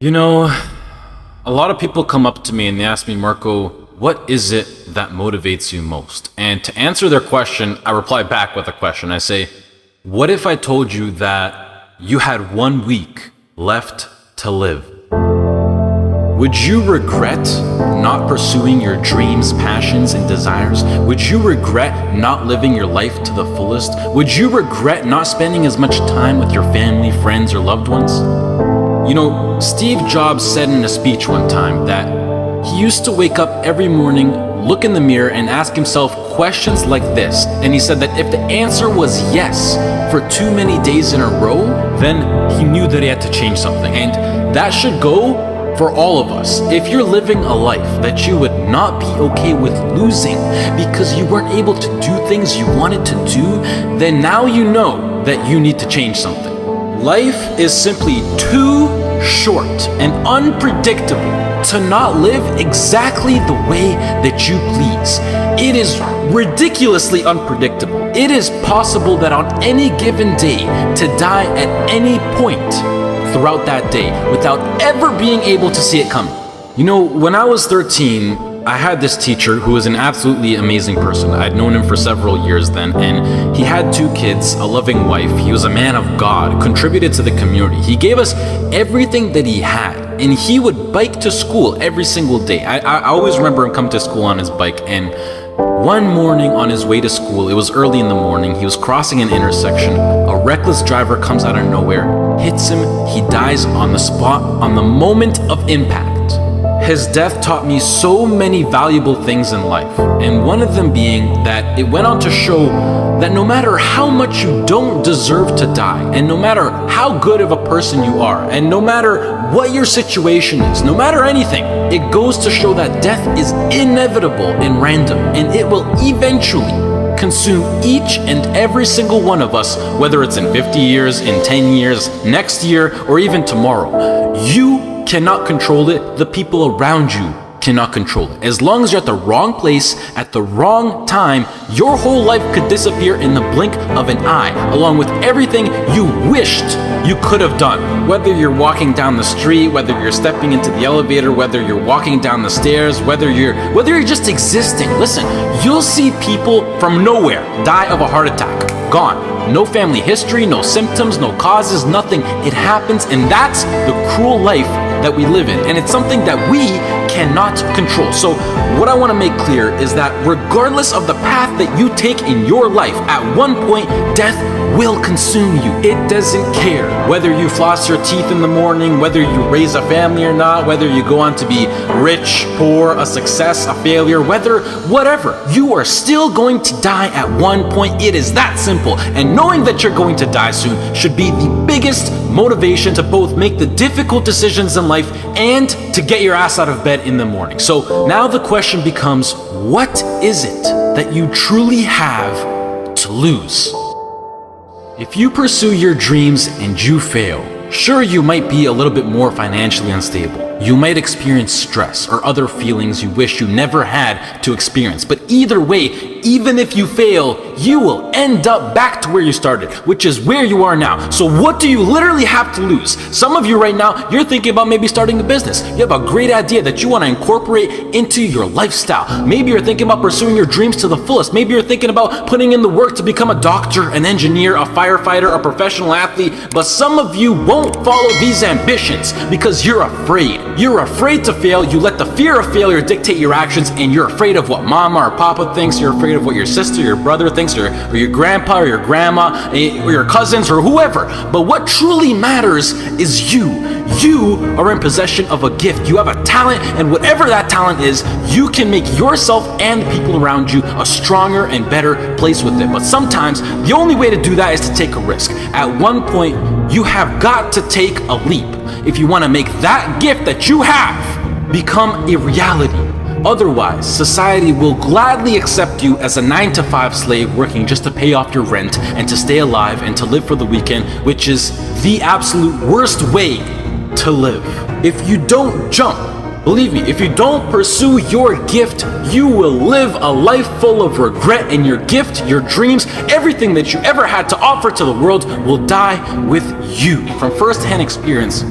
You know, a lot of people come up to me and they ask me, Marko, what is it that motivates you most? And to answer their question, I reply back with a question. I say, what if I told you that you had 1 week left to live? Would you regret not pursuing your dreams, passions, and desires? Would you regret not living your life to the fullest? Would you regret not spending as much time with your family, friends, or loved ones? You know, Steve Jobs said in a speech one time that he used to wake up every morning, look in the mirror, and ask himself questions like this. And he said that if the answer was yes for too many days in a row, then he knew that he had to change something. And that should go for all of us. If you're living a life that you would not be okay with losing because you weren't able to do things you wanted to do, then now you know that you need to change something. Life is simply too short and unpredictable to not live exactly the way that you please. It is ridiculously unpredictable. It is possible that on any given day to die at any point throughout that day without ever being able to see it coming. You know, when I was 13, I had this teacher who was an absolutely amazing person. I'd known him for several years then, and he had 2 kids, a loving wife. He was a man of God, contributed to the community. He gave us everything that he had, and he would bike to school every single day. I always remember him coming to school on his bike, and one morning on his way to school, it was early in the morning, he was crossing an intersection. A reckless driver comes out of nowhere, hits him, he dies on the spot, on the moment of impact. His death taught me so many valuable things in life, and one of them being that it went on to show that no matter how much you don't deserve to die, and no matter how good of a person you are, and no matter what your situation is, no matter anything, it goes to show that death is inevitable and random, and it will eventually consume each and every single one of us, whether it's in 50 years, in 10 years, next year, or even tomorrow. You cannot control it. The people around you cannot control it. As long as you're at the wrong place at the wrong time, your whole life could disappear in the blink of an eye, along with everything you wished you could have done. Whether you're walking down the street, whether you're stepping into the elevator, whether you're walking down the stairs, whether you're just existing. Listen, you'll see people from nowhere die of a heart attack. Gone. No family history, no symptoms, no causes, nothing. It happens, and that's the cruel life that we live in, and it's something that we cannot control. So what I want to make clear is that regardless of the path that you take in your life, at one point death will consume you. It doesn't care whether you floss your teeth in the morning, whether you raise a family or not, whether you go on to be rich, poor, a success, a failure, whatever, you are still going to die at one point. It is that simple, and knowing that you're going to die soon should be the biggest motivation to both make the difficult decisions in life and to get your ass out of bed in the morning. So now the question becomes, what is it that you truly have to lose? If you pursue your dreams and you fail, sure, you might be a little bit more financially unstable. You might experience stress or other feelings you wish you never had to experience. But either way, even if you fail, you will end up back to where you started, which is where you are now. So what do you literally have to lose? Some of you right now, you're thinking about maybe starting a business. You have a great idea that you want to incorporate into your lifestyle. Maybe you're thinking about pursuing your dreams to the fullest. Maybe you're thinking about putting in the work to become a doctor, an engineer, a firefighter, a professional athlete. But some of you won't follow these ambitions because you're afraid. You're afraid to fail. You let the fear of failure dictate your actions, and you're afraid of what mama or papa thinks. You're afraid of what your sister, your brother thinks, or your grandpa or your grandma, or your cousins, or whoever. But what truly matters is you. You are in possession of a gift. You have a talent, and whatever that talent is, you can make yourself and the people around you a stronger and better place with it. But sometimes the only way to do that is to take a risk. At one point, you have got to take a leap if you want to make that gift that you have become a reality. Otherwise, society will gladly accept you as a 9-to-5 slave working just to pay off your rent and to stay alive and to live for the weekend, which is the absolute worst way to live. If you don't jump, believe me, if you don't pursue your gift, you will live a life full of regret, and your gift, your dreams, everything that you ever had to offer to the world will die with you. From first-hand experience,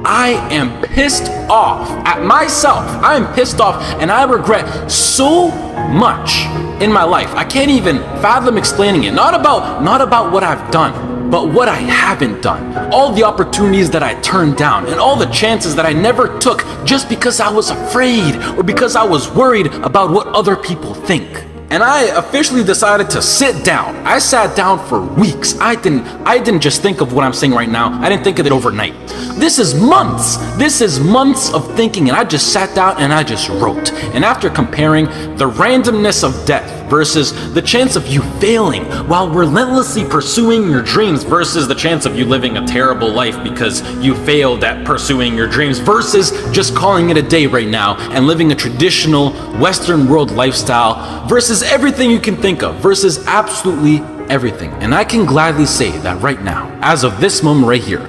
I am pissed off at myself. I am pissed off and I regret so much in my life. I can't even fathom explaining it. Not about what I've done, but what I haven't done. All the opportunities that I turned down and all the chances that I never took just because I was afraid or because I was worried about what other people think. And I officially decided to sit down. I sat down for weeks. I didn't just think of what I'm saying right now. I didn't think of it overnight. This is months. This is months of thinking, and I just sat down and I just wrote. And after comparing the randomness of death versus the chance of you failing while relentlessly pursuing your dreams versus the chance of you living a terrible life because you failed at pursuing your dreams versus just calling it a day right now and living a traditional Western world lifestyle versus everything you can think of versus absolutely everything. And I can gladly say that right now, as of this moment right here,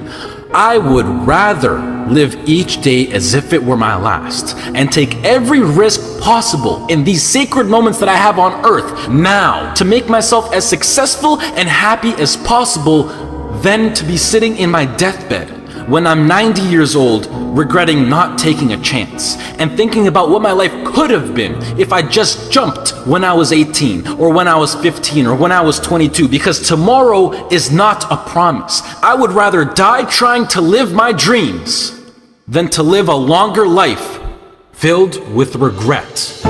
I would rather live each day as if it were my last and take every risk possible in these sacred moments that I have on earth now to make myself as successful and happy as possible than to be sitting in my deathbed when I'm 90 years old regretting not taking a chance and thinking about what my life could have been if I just jumped when I was 18 or when I was 15 or when I was 22, because tomorrow is not a promise. I would rather die trying to live my dreams than to live a longer life filled with regret.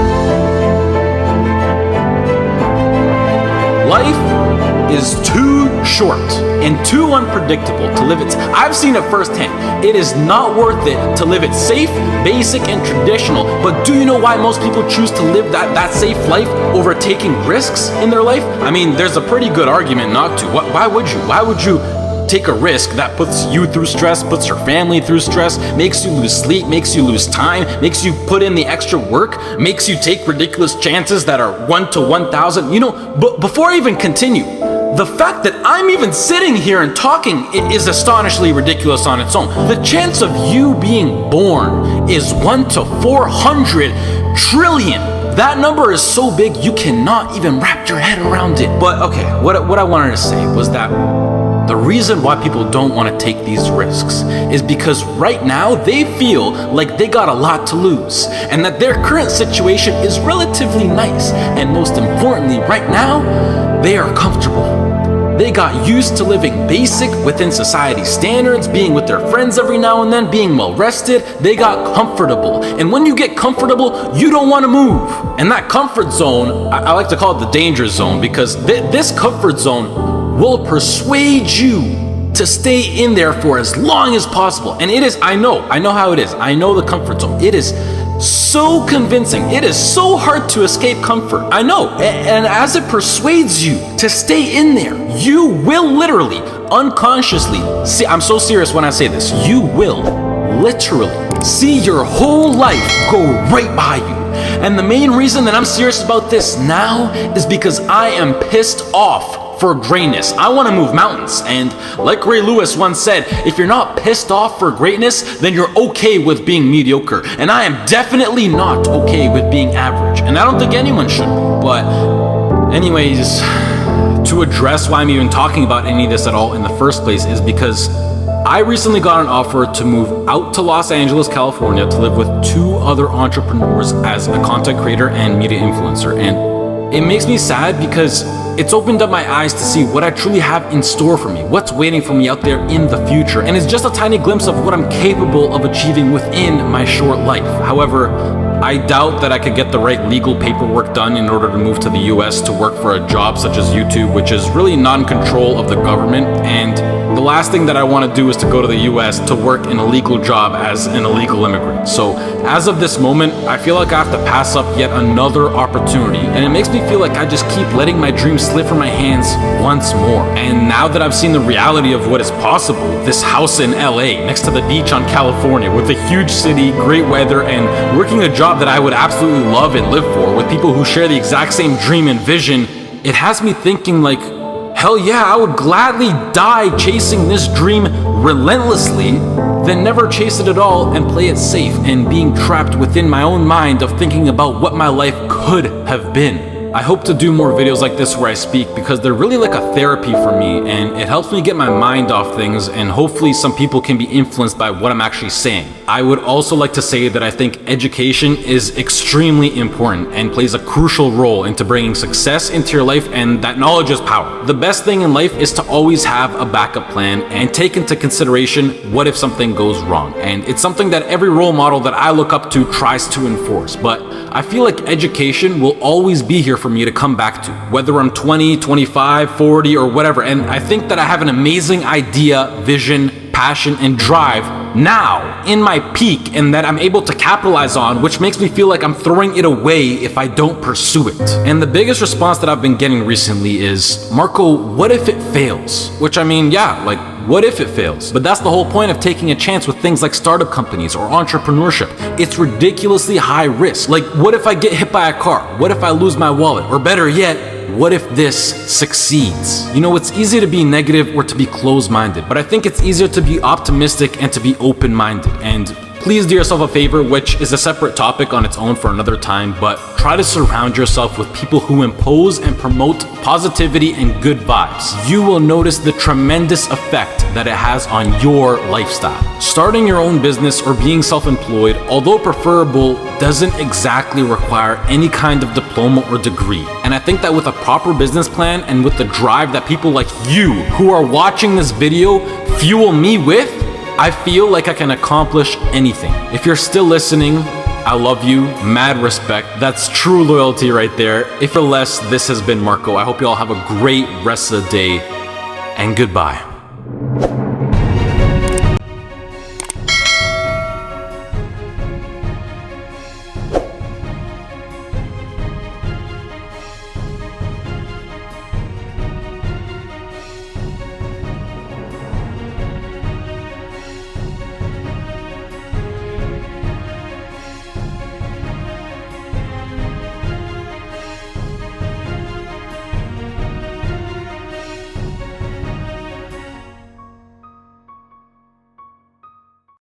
Life is too short and too unpredictable to live it. I've seen it firsthand. It is not worth it to live it safe, basic, and traditional. But do you know why most people choose to live that safe life over taking risks in their life? I mean, there's a pretty good argument not to. Why would you? Why would you take a risk that puts you through stress, puts your family through stress, makes you lose sleep, makes you lose time, makes you put in the extra work, makes you take ridiculous chances that are 1 to 1,000? You know, but before I even continue, the fact that I'm even sitting here and talking is astonishingly ridiculous on its own. The chance of you being born is 1 to 400 trillion. That number is so big you cannot even wrap your head around it. But okay, what I wanted to say was that the reason why people don't want to take these risks is because right now they feel like they got a lot to lose and that their current situation is relatively nice. And most importantly, right now, they are comfortable. They got used to living basic within society standards, being with their friends every now and then, being well rested. They got comfortable. And when you get comfortable, you don't want to move. And that comfort zone, I like to call it the danger zone, because this comfort zone will persuade you to stay in there for as long as possible. And it is, I know how it is. I know the comfort zone. It is so convincing. It is so hard to escape comfort. I know. And as it persuades you to stay in there, you will literally, unconsciously, see, I'm so serious when I say this, you will literally see your whole life go right by you. And the main reason that I'm serious about this now is because I am pissed off for greatness. I want to move mountains. And like Ray Lewis once said, if you're not pissed off for greatness, then you're okay with being mediocre. And I am definitely not okay with being average. And I don't think anyone should. But anyways, to address why I'm even talking about any of this at all in the first place is because I recently got an offer to move out to Los Angeles, California to live with 2 other entrepreneurs as a content creator and media influencer. And it makes me sad because it's opened up my eyes to see what I truly have in store for me, what's waiting for me out there in the future. And it's just a tiny glimpse of what I'm capable of achieving within my short life. However, I doubt that I could get the right legal paperwork done in order to move to the US to work for a job such as YouTube, which is really non-control of the government. And the last thing that I want to do is to go to the US to work in a legal job as an illegal immigrant. So as of this moment, I feel like I have to pass up yet another opportunity. And it makes me feel like I just keep letting my dreams slip from my hands once more. And now that I've seen the reality of what is possible, this house in LA next to the beach on California with a huge city, great weather, and working a job that I would absolutely love and live for with people who share the exact same dream and vision, it has me thinking like, hell yeah, I would gladly die chasing this dream relentlessly than never chase it at all and play it safe and being trapped within my own mind of thinking about what my life could have been. I hope to do more videos like this where I speak because they're really like a therapy for me, and it helps me get my mind off things, and hopefully some people can be influenced by what I'm actually saying. I would also like to say that I think education is extremely important and plays a crucial role into bringing success into your life, and that knowledge is power. The best thing in life is to always have a backup plan and take into consideration what if something goes wrong. And it's something that every role model that I look up to tries to enforce. But I feel like education will always be here for me to come back to, whether I'm 20, 25, 40, or whatever. And I think that I have an amazing idea, vision, passion, and drive now in my peak, and that I'm able to capitalize on, which makes me feel like I'm throwing it away if I don't pursue it. And the biggest response that I've been getting recently is, Marko, what if it fails? Which, I mean, yeah, like, what if it fails? But that's the whole point of taking a chance with things like startup companies or entrepreneurship. It's ridiculously high risk. Like, what if I get hit by a car? What if I lose my wallet? Or better yet, what if this succeeds? You know, it's easy to be negative or to be closed-minded, but I think it's easier to be optimistic and to be open-minded. And please do yourself a favor, which is a separate topic on its own for another time, but try to surround yourself with people who impose and promote positivity and good vibes. You will notice the tremendous effect that it has on your lifestyle. Starting your own business or being self-employed, although preferable, doesn't exactly require any kind of diploma or degree. And I think that with a proper business plan and with the drive that people like you who are watching this video fuel me with, I feel like I can accomplish anything. If you're still listening, I love you, mad respect. That's true loyalty right there. If you're less, this has been Marko. I hope you all have a great rest of the day, and goodbye.